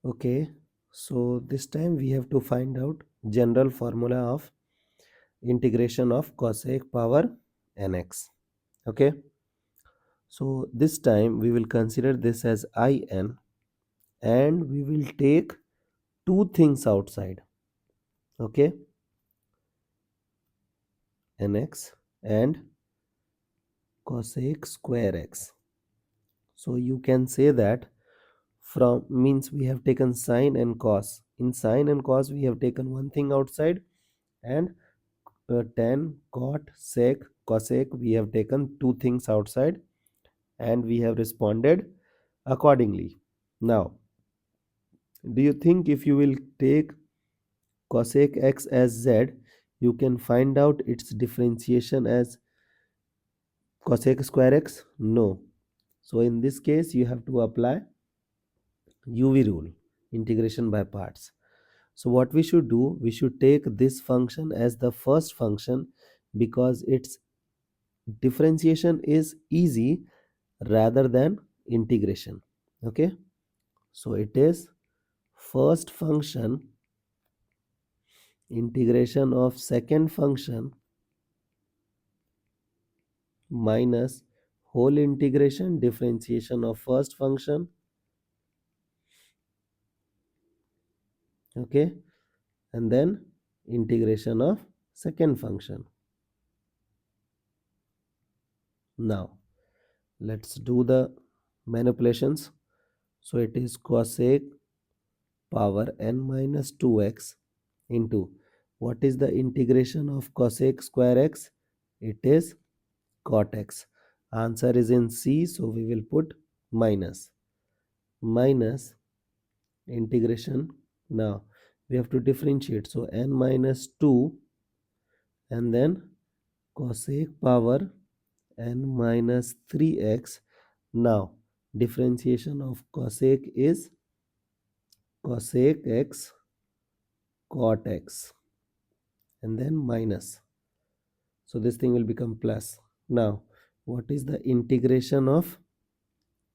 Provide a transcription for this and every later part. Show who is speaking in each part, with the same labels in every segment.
Speaker 1: Okay, so this time we have to find out general formula of integration of cosec power nx. Okay, so this time we will consider this as in and we will take two things outside. Okay, nx and cosec square x. So you can say that from means we have taken sine and cos. In sine and cos we have taken one thing outside, and tan, cot, sec, cosec we have taken two things outside, and we have responded accordingly. Now, do you think if you will take cosec x as z, you can find out its differentiation as cosec square x? No. So in this case you have to apply UV rule, integration by parts. So what we should do, we should take this function as the first function because its differentiation is easy rather than integration. Okay, so it is first function integration of second function minus whole integration differentiation of first function. Okay, and then integration of second function. Now let's do the manipulations. So it is cosec power n minus 2x into what is the integration of cosec square x? It is cot x. Answer is in C, so we will put minus integration. Now we have to differentiate, so n minus 2 and then cosec power n minus 3x. Now differentiation of cosec is cosec x cot x and then minus, so this thing will become plus. Now what is the integration of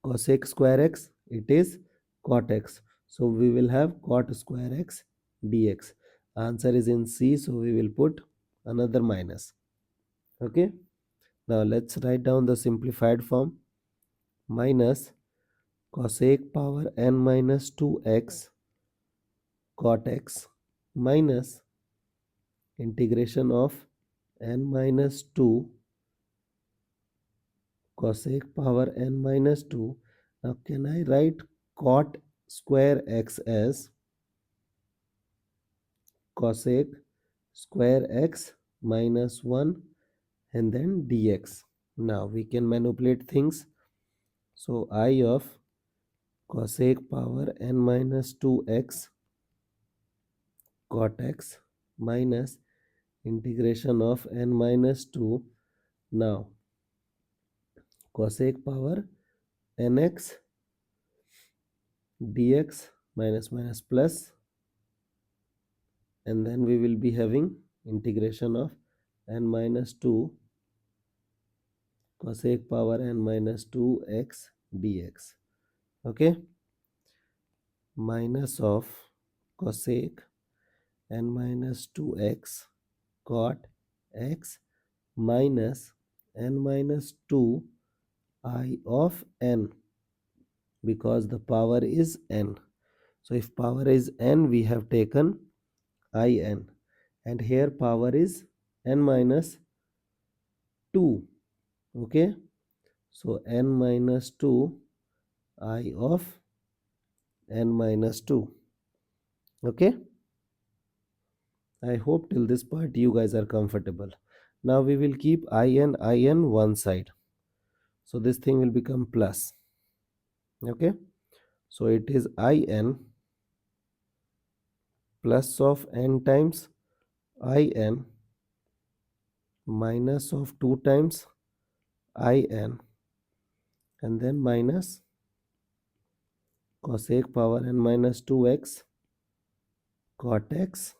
Speaker 1: cosec square x? It is cot x, so we will have cot square x dx. Answer is in C, so we will put another minus. Okay, now let's write down the simplified form. Minus cosec power n minus 2x cot x minus integration of n minus 2 cosec power n minus 2. Now can I write cot square x as cosec square x minus 1 and then dx? Now we can manipulate things. So I of cosec power n minus 2x cot x minus integration of n minus 2. Now cosec power nx dx minus minus plus, and then we will be having integration of n minus 2 cosec power n minus 2x dx. Okay, minus of cosec n minus 2x cot x minus n minus 2 I of n, because the power is n. So if power is n, we have taken in, and here power is n minus 2. Okay, so n minus 2 I of n minus 2. Okay, I hope till this part you guys are comfortable. Now we will keep in one side, so this thing will become plus. Okay, so it is in plus of n times in minus of 2 times in and then minus cosec power n minus 2x cot x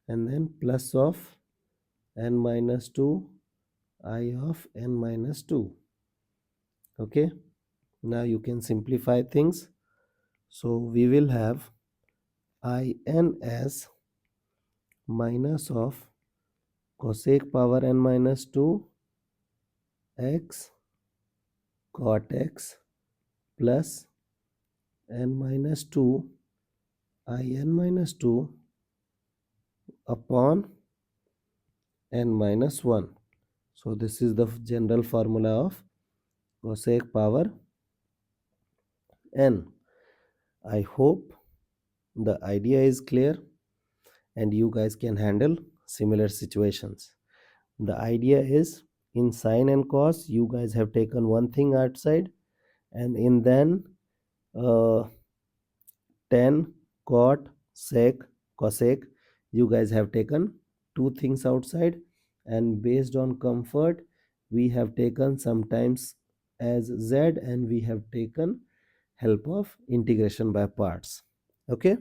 Speaker 1: and then plus of n minus 2 I of n minus 2. Okay, now you can simplify things. So we will have in as minus of cosec power n minus 2 x cot x plus n minus 2 in minus 2 upon n minus 1. So this is the general formula of cosec power n. I hope the idea is clear and you guys can handle similar situations. The idea is in sine and cos you guys have taken one thing outside, and in then uh, tan cot sec cosec you guys have taken two things outside, and based on comfort we have taken sometimes as z, and we have taken help of integration by parts. Okay,